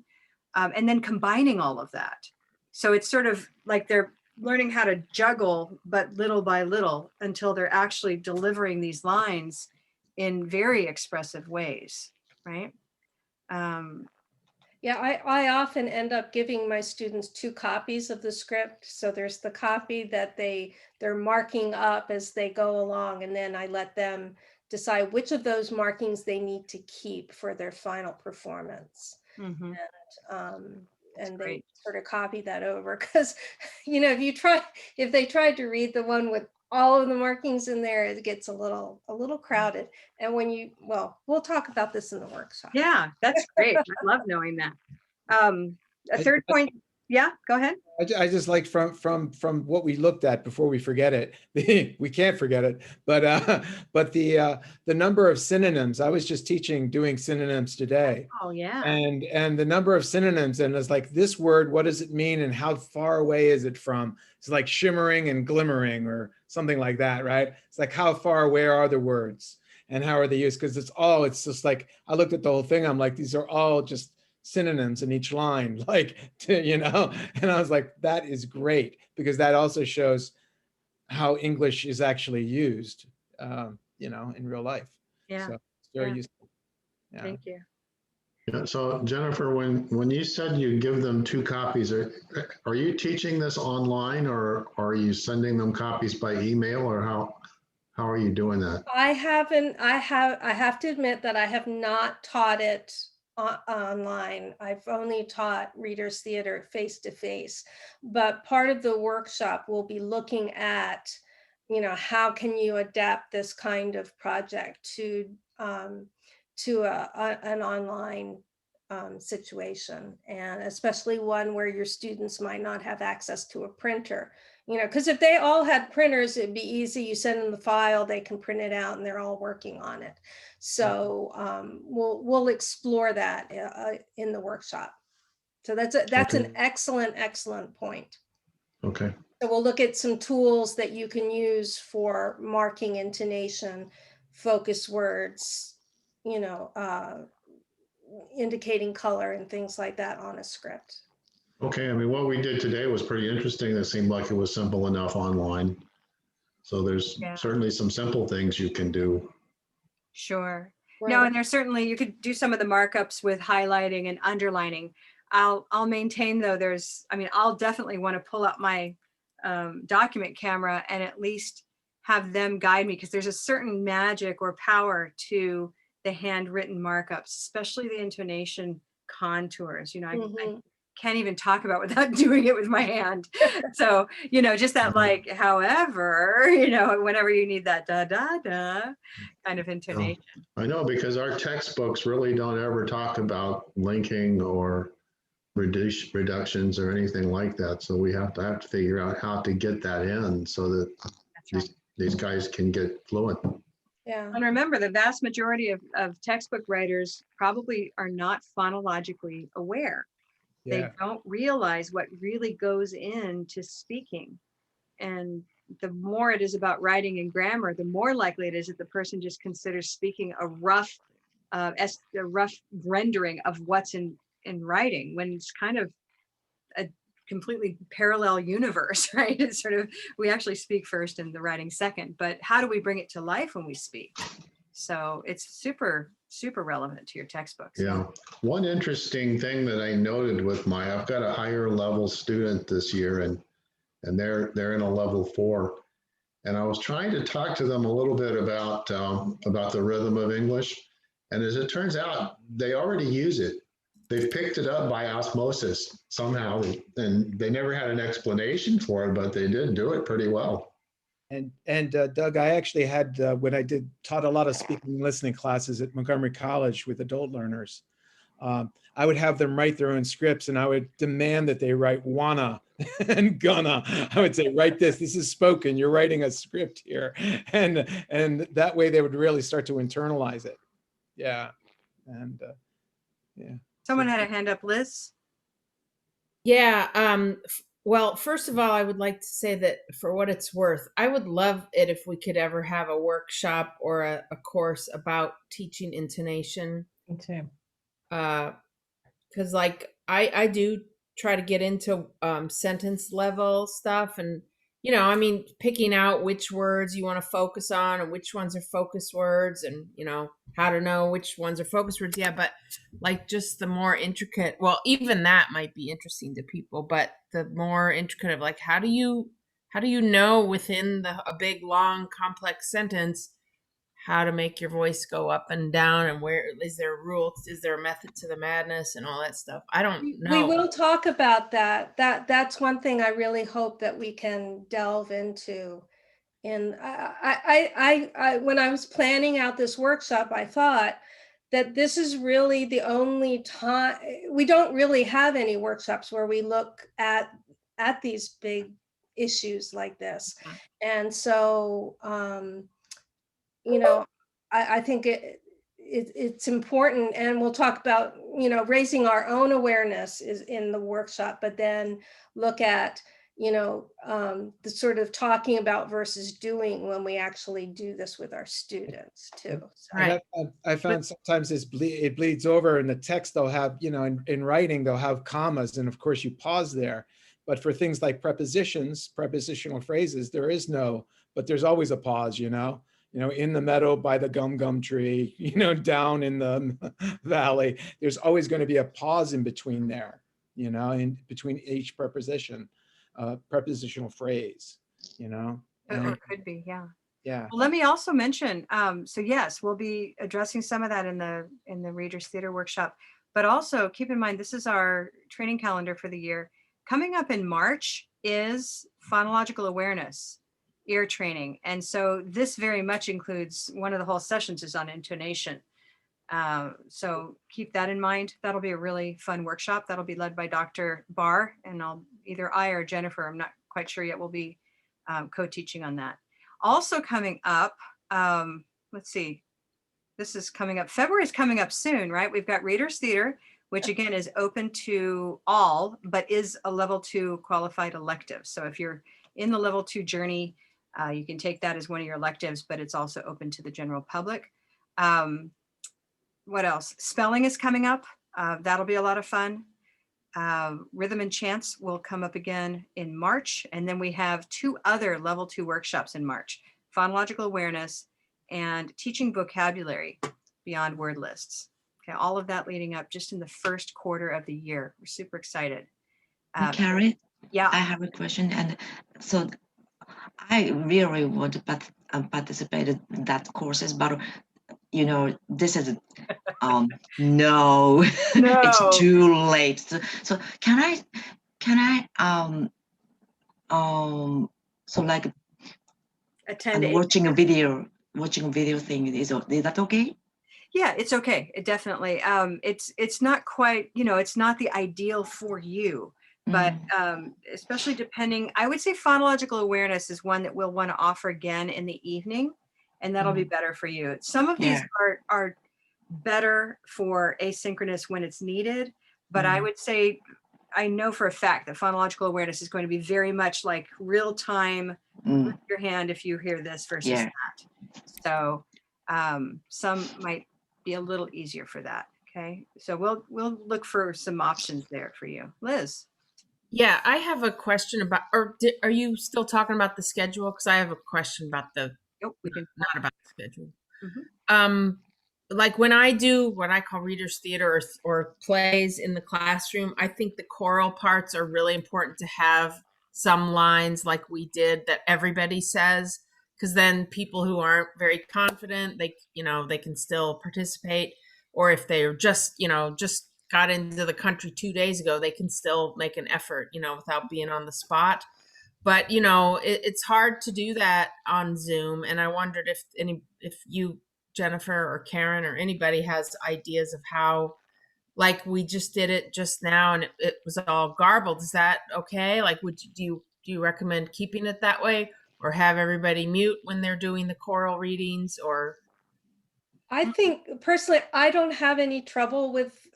and then combining all of that. So it's sort of like they're learning how to juggle, but little by little until they're actually delivering these lines in very expressive ways, right? Yeah, I often end up giving my students 2 copies of the script. So there's the copy that they're marking up as they go along, and then I let them decide which of those markings they need to keep for their final performance. Mm-hmm. And they sort of copy that over, because, you know, if they tried to read the one with all of the markings in there, it gets a little crowded. And we'll talk about this in the workshop. Yeah, that's great. I love knowing that. A third point. Yeah, go ahead. I just like from what we looked at before we forget it. We can't forget it, but the number of synonyms. I was just doing synonyms today. Oh yeah. And the number of synonyms, and it's like, this word, what does it mean, and how far away is it from? It's like shimmering and glimmering, or something like that, right? It's like, how far away are the words, and how are they used? Because it's just like, I looked at the whole thing. I'm like, these are all just synonyms in each line, like, you know, and I was like, that is great, because that also shows how English is actually used, you know, in real life. Yeah. So it's very useful. Yeah. Thank you. Yeah, so Jennifer, when you said you give them 2 copies, are you teaching this online, or are you sending them copies by email, or how are you doing that? I have to admit that I have not taught it online. I've only taught Reader's Theater face-to-face, but part of the workshop will be looking at, how can you adapt this kind of project to an online situation, and especially one where your students might not have access to a printer. Because if they all had printers, it'd be easy. You send them the file, they can print it out, and they're all working on it. So we'll explore that in the workshop. So that's an Okay. excellent point. Okay. So we'll look at some tools that you can use for marking intonation, focus words, indicating color and things like that on a script. Okay, I mean, what we did today was pretty interesting. It seemed like it was simple enough online. So there's Yeah. certainly some simple things you can do. Sure. No, and there's certainly, you could do some of the markups with highlighting and underlining. I'll maintain though, I'll definitely want to pull up my document camera and at least have them guide me, because there's a certain magic or power to the handwritten markups, especially the intonation contours. I can't even talk about without doing it with my hand. So, just that like, however, whenever you need that da da da kind of intonation. I know, because our textbooks really don't ever talk about linking or reductions or anything like that. So we have to figure out how to get that in so that That's right. these guys can get fluent. Yeah. And remember, the vast majority of textbook writers probably are not phonologically aware. They Yeah. don't realize what really goes into speaking. And the more it is about writing and grammar, the more likely it is that the person just considers speaking a rough rendering of what's in writing, when it's kind of a completely parallel universe, right? It's sort of, we actually speak first and the writing second, but how do we bring it to life when we speak? So it's super, super relevant to your textbooks. Yeah. One interesting thing that I noted with I've got a higher level student this year, and they're in a level 4. And I was trying to talk to them a little bit about the rhythm of English. And as it turns out, they already use it. They've picked it up by osmosis somehow, and they never had an explanation for it, but they did do it pretty well. And Doug, I actually had, when I taught a lot of speaking and listening classes at Montgomery College with adult learners, I would have them write their own scripts, and I would demand that they write wanna and gonna. I would say, write this is spoken, you're writing a script here. And that way they would really start to internalize it. Yeah. And yeah. Someone had a hand up, Liz. Yeah. Well, first of all, I would like to say that for what it's worth, I would love it if we could ever have a workshop or a course about teaching intonation. Me too. Because I do try to get into sentence level stuff, and picking out which words you want to focus on and which ones are focus words, and how to know which ones are focus words. Yeah, but just the more intricate, well, even that might be interesting to people, but the more intricate of how do you know within a big long complex sentence how to make your voice go up and down, and where is there a rule, is there a method to the madness and all that stuff? I don't know. We will talk about that. That's one thing I really hope that we can delve into. And I when I was planning out this workshop, I thought that this is really the only time we don't really have any workshops where we look at these big issues like this. And so I think it's important, and we'll talk about raising our own awareness is in the workshop, but then look at the sort of talking about versus doing when we actually do this with our students too. So. Right. I found sometimes it bleeds over in the text. They'll have, in writing, they'll have commas, and of course you pause there. But for things like prepositions, prepositional phrases, there's always a pause, in the meadow by the gum tree, down in the valley, there's always going to be a pause in between there, in between each preposition. Prepositional phrase, Or it could be, yeah. Yeah. Well, let me also mention, so yes, we'll be addressing some of that in the Readers Theater workshop, but also keep in mind, this is our training calendar for the year. Coming up in March is phonological awareness. ear training. And so this very much includes, one of the whole sessions is on intonation. So keep that in mind. That'll be a really fun workshop. That'll be led by Dr. Barr, and either I or Jennifer, I'm not quite sure yet, will be co-teaching on that. Also coming up, let's see, this is coming up, February is coming up soon, right? We've got Readers Theater, which again is open to all, but is a level 2 qualified elective. So if you're in the level 2 journey, you can take that as one of your electives, but it's also open to the general public. What else? Spelling is coming up. That'll be a lot of fun. Rhythm and Chants will come up again in March. And then we have 2 other level 2 workshops in March, phonological awareness and teaching vocabulary beyond word lists. Okay, all of that leading up just in the first quarter of the year. We're super excited. Carrie, Yeah. I have a question. And so I really want to participate in that courses, but you know, this is no, it's too late. So can I so like Attend watching a video thing, is that okay? Yeah, it's okay. It definitely. It's not quite, it's not the ideal for you, but especially depending, I would say phonological awareness is one that we'll want to offer again in the evening, and that'll be better for you. Some of these are better for asynchronous when it's needed, but I would say, I know for a fact that phonological awareness is going to be very much like real time, with your hand if you hear this versus that. So some might be a little easier for that. Okay, so we'll look for some options there for you. Liz. Yeah, I have a question about, are you still talking about the schedule? Because I have a question about Nope, we can. not about the schedule. Like when I do what I call Readers Theater or plays in the classroom, I think the choral parts are really important to have some lines like we did that everybody says, because then people who aren't very confident, they can still participate. Or if they're just got into the country 2 days ago, they can still make an effort, without being on the spot. But, it's hard to do that on Zoom. And I wondered if you, Jennifer or Karen or anybody has ideas of how, like we just did it just now and it was all garbled. Is that okay? Like, do you recommend keeping it that way, or have everybody mute when they're doing the choral readings? Or I think personally, I don't have any trouble with,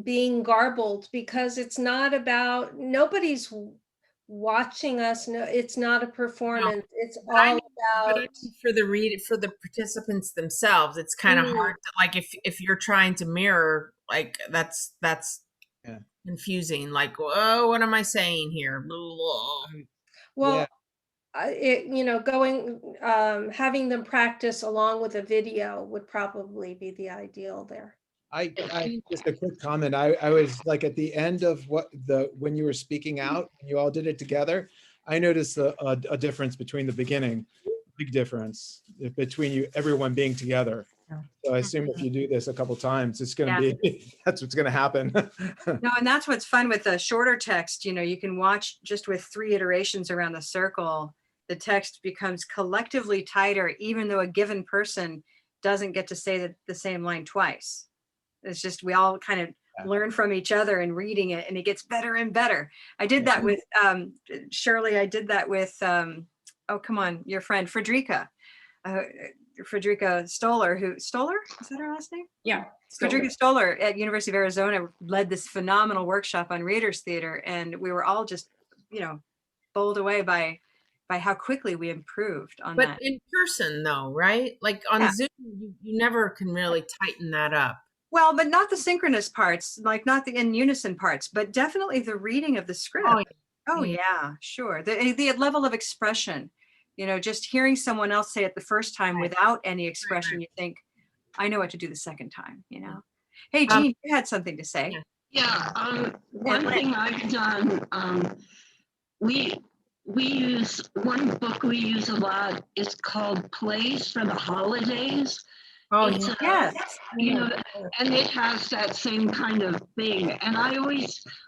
being garbled, because it's not about, nobody's watching us. No, it's not a performance. It's all about for the participants themselves. It's kind of hard to, like, if you're trying to mirror, like that's confusing. Like, whoa, what am I saying here? Well, having them practice along with a video would probably be the ideal there. I just a quick comment. I was like at the end of when you were speaking out, and you all did it together, I noticed a difference between the beginning, big difference between everyone being together. So I assume if you do this a couple times, it's going to be, that's what's going to happen. No, and that's what's fun with the shorter text. You can watch just with 3 iterations around the circle, the text becomes collectively tighter, even though a given person doesn't get to say the same line twice. It's just, we all kind of learn from each other and reading it, and it gets better and better. I did that with Shirley. I did that with, oh, come on, your friend, Frederica Stoller, Stoller? Is that her last name? Yeah. Frederica Stoller at University of Arizona led this phenomenal workshop on Readers Theater. And we were all just, bowled away by how quickly we improved on that. But in person though, right? Like on Zoom, you never can really tighten that up. Well, but not the synchronous parts, like not the in unison parts, but definitely the reading of the script. Oh yeah, sure. The level of expression, just hearing someone else say it the first time without any expression, you think, I know what to do the second time, Hey, Jean, you had something to say. Yeah, one thing I've done, we use, one book we use a lot is called Plays for the Holidays. Oh, yes. And it has that same kind of thing. And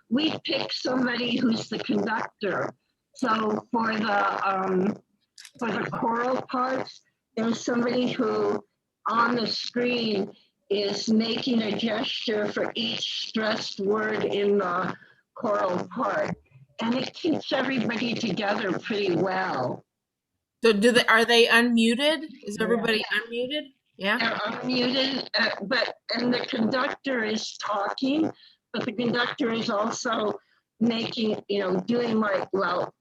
we pick somebody who's the conductor So for the choral parts, there's somebody who on the screen is making a gesture for each stressed word in the choral part. And it keeps everybody together pretty well. So are they unmuted? Is everybody unmuted? Yeah. They're unmuted, and the conductor is talking, but the conductor is also making, doing like, well,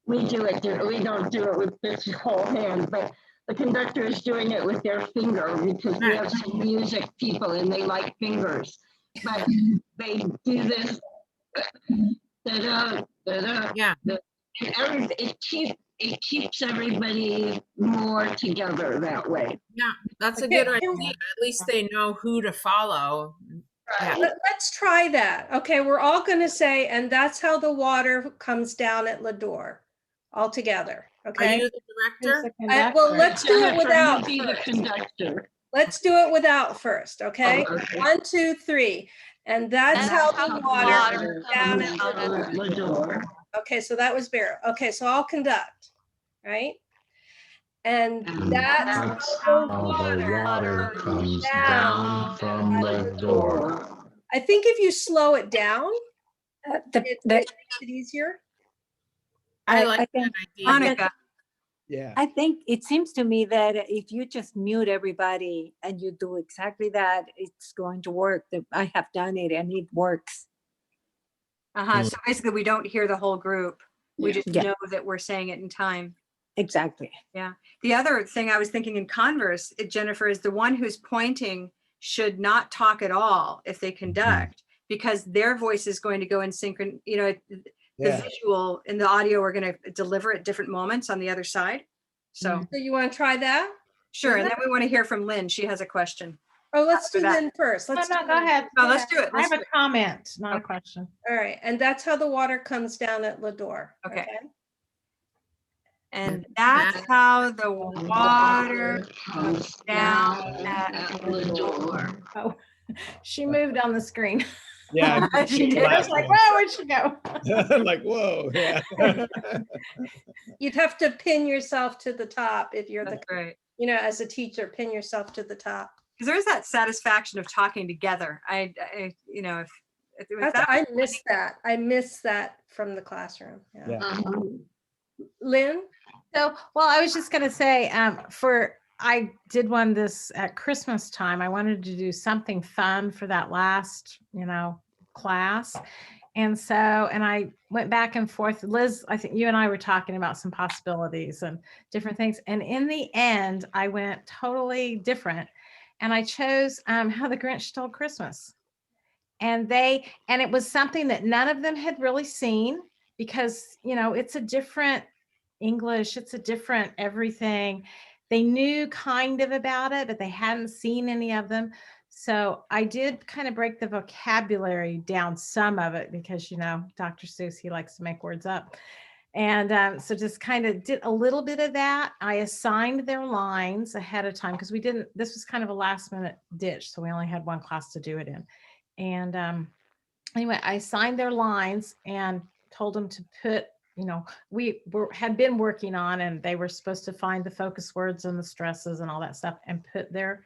we don't do it with this whole hand, but the conductor is doing it with their finger because we have some music people and they like fingers. But they do this, Yeah. and it keeps everybody more together that way. Yeah, that's a Okay, good idea. At least they know who to follow. Yeah. Let's try that. Okay, we're all going to say, and that's how the water comes down at Lador, all together. Are Okay. you the director? Well, let's do it Jennifer, without. you be the conductor. Let's do it without first. Okay. Oh, okay. 1, 2, 3, and that's how the water comes down at Lador. Lador. Okay, so that was Bear. Okay, so I'll conduct, right? And And that's That's how how the the water. water comes down down from the door. I think if you slow it down, it The, makes it easier. I like that think- idea. Monica, Yeah. I think it seems to me that if you just mute everybody and you do exactly that, it's going to work. I have done it and it works. so basically we don't hear the whole group. We just Yeah. know that we're saying it in time. Exactly. The other thing I was thinking in converse, Jennifer, is the one who's pointing should not talk at all if they conduct, because their voice is going to go in synchron, the Yeah. visual and the audio are going to deliver at different moments on the other side. So So you want to try that? sure. And then we want to hear from Lynn. She has a question. Oh, let's After do that. Lynn first. Let's No, do go Lynn. ahead. No, let's do it. I Let's have do a it. comment, not a Okay. question. All right, and that's how the water comes down at Lador. Okay. And that's how the water comes down at Lador. Oh, she moved on the screen. Yeah. She did. I was like, whoa, where'd she go? Like, whoa. Yeah. You'd have to pin yourself to the top if you're the, That's great. as a teacher, pin yourself to the top. Because there's that satisfaction of talking together. If it was that, I miss that. I miss that from the classroom. Yeah. Yeah. Lynn? So, well, I was just going to say, I did one this at Christmas time. I wanted to do something fun for that last, class. And I went back and forth. Liz, I think you and I were talking about some possibilities and different things. And in the end, I went totally different. And I chose How the Grinch Stole Christmas. And it was something that none of them had really seen because, it's a different English, it's a different everything. They knew kind of about it, but they hadn't seen any of them. So I did kind of break the vocabulary down, some of it, because, Dr. Seuss, he likes to make words up. And so just kind of did a little bit of that. I assigned their lines ahead of time because this was kind of a last minute ditch. So we only had one class to do it in. And anyway, I assigned their lines and told them to put, we had been working on, and they were supposed to find the focus words and the stresses and all that stuff and put their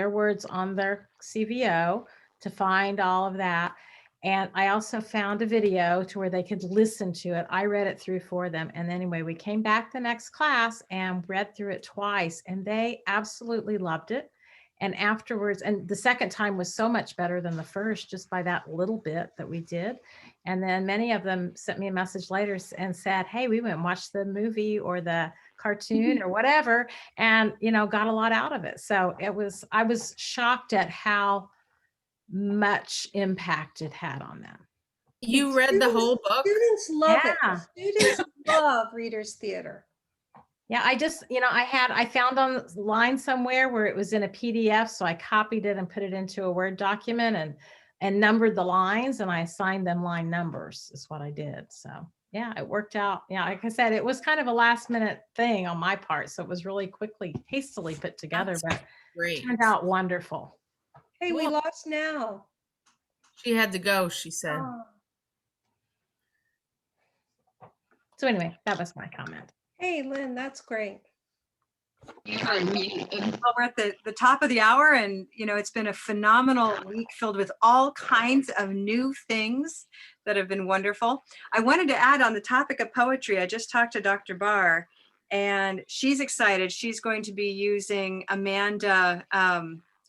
words on their CVO to find all of that. And I also found a video to where they could listen to it. I read it through for them. And anyway, we came back the next class and read through it twice, and they absolutely loved it. And afterwards, and the second time was so much better than the first, just by that little bit that we did. And then many of them sent me a message later and said, hey, we went and watched the movie or the cartoon or whatever, and, got a lot out of it. So I was shocked at how much impact it had on them. You read the whole book? Students love Yeah. it. Students love Reader's Theater. Yeah, I just, I found online somewhere where it was in a PDF. So I copied it and put it into a Word document and numbered the lines, and I assigned them line numbers is what I did. So yeah, it worked out. Yeah, like I said, it was kind of a last minute thing on my part. So it was really hastily put together, That's but great. it turned out wonderful. Hey, we lost now. She had to go, she said. Oh. So anyway, that was my comment. Hey, Lynn, that's great. Well, we're at the top of the hour, and it's been a phenomenal week filled with all kinds of new things that have been wonderful. I wanted to add on the topic of poetry. I just talked to Dr. Barr, and she's excited. She's going to be using Amanda.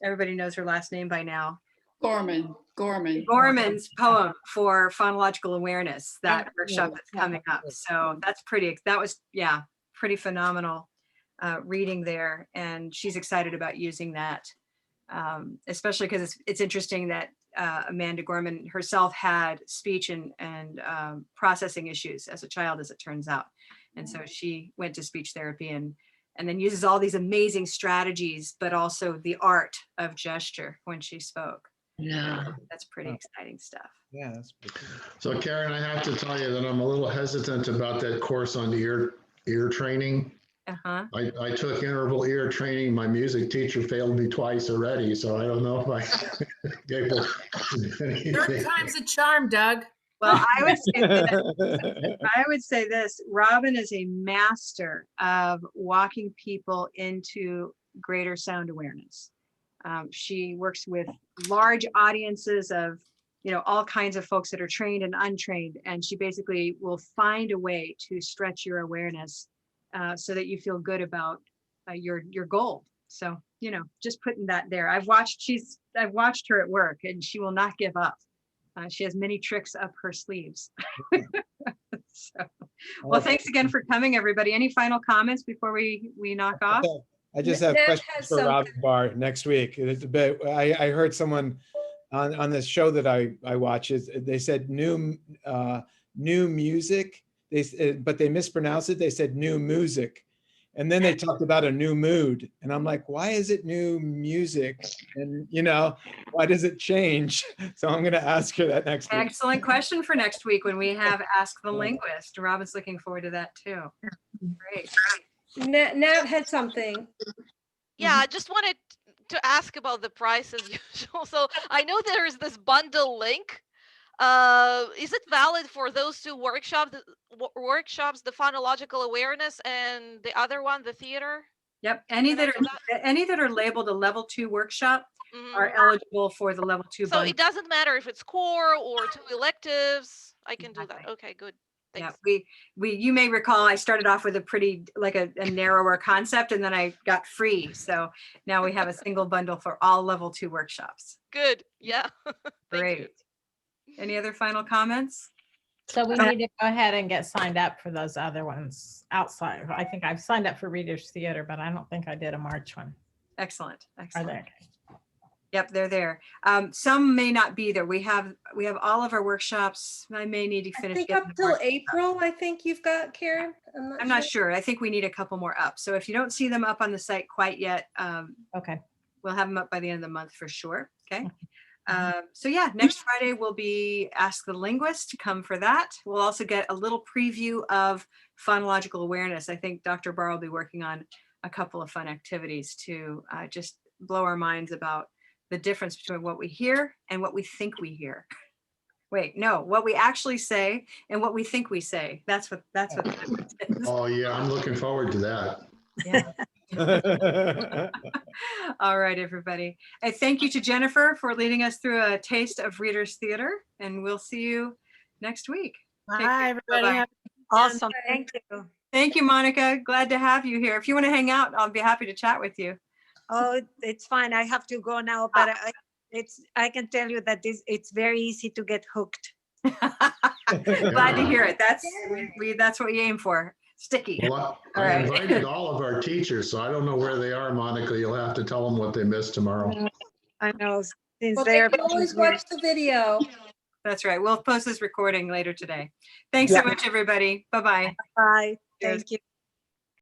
Everybody knows her last name by now. Gorman's poem for phonological awareness. That workshop that's coming up. So that's pretty phenomenal. Reading there, and she's excited about using that, especially because it's interesting that Amanda Gorman herself had speech and processing issues as a child, as it turns out, and so she went to speech therapy and then uses all these amazing strategies, but also the art of gesture when she spoke. Yeah, That's pretty exciting stuff. Yeah, that's pretty cool. So Karen, I have to tell you that I'm a little hesitant about that course on ear training. Uh-huh. I took interval ear training. My music teacher failed me twice already, so I don't know if I able to do anything. Third time's a charm, Doug. Well, I would say this, Robin is a master of walking people into greater sound awareness. She works with large audiences of, all kinds of folks that are trained and untrained, and she basically will find a way to stretch your awareness so that you feel good about your goal. So, just putting that there. I've watched her at work, and she will not give up. She has many tricks up her sleeves. So, well, thanks again for coming, everybody. Any final comments before we knock off? I just have Nat questions has for Robin Barr next week. It's a bit, I heard someone on this show that I watch, they said new music, but they mispronounced it. They said new music. And then they talked about a new mood. And I'm like, why is it new music? And why does it change? So I'm going to ask her that next week. Excellent question for next week when we have Ask the Linguist. Robin's looking forward to that too. Great. Nat had something. Yeah, I just wanted to ask about the price as usual. So I know there's this bundle link. Is it valid for those two workshops, the phonological awareness and the other one, the theater? Yep. Any that are labeled a level 2 workshop are eligible for the level 2 So bundle. it doesn't matter if it's core or 2 electives. I can do that. Exactly. Okay, good. Yeah, Thanks. you may recall I started off with a pretty a narrower concept, and then I got free. So now we have a single bundle for all level 2 workshops. Good. Yeah. Thank you. Great. Any other final comments? So we need to go ahead and get signed up for those other ones outside. I think I've signed up for Readers Theater, but I don't think I did a March one. Excellent. Are Excellent. there? Yep, they're there. Some may not be there. We have all of our workshops. I may need to I finish think getting up the more till stuff. April, I think you've got, Karen. I'm not sure. I think we need a couple more up. So if you don't see them up on the site quite yet, Okay. we'll have them up by the end of the month for sure. Okay. So yeah, next Friday will be Ask the Linguist. Come for that. We'll also get a little preview of phonological awareness. I think Dr. Barr will be working on a couple of fun activities to just blow our minds about the difference between what we hear and what we think we hear. Wait, no, what we actually say and what we think we say. That's what the difference is. Oh, yeah, I'm looking forward to that. Yeah. All right, everybody. Thank you to Jennifer for leading us through a taste of Readers Theater, and we'll see you next week. Take care. Bye, everybody. Bye-bye. Have Awesome. Thank you. Thank you, Monica. Glad to have you here. If you want to hang out, I'll be happy to chat with you. Oh, it's fine. I have to go now, but I can tell you that it's very easy to get hooked. Glad to hear it. That's what we aim for. Sticky. Well, I invited all of our teachers, so I don't know where they are, Monica. You'll have to tell them what they missed tomorrow. I know, since Well, they're. they can always watch the video. That's right. We'll post this recording later today. Thanks so much, everybody. Bye-bye. Bye. Cheers. Thank you.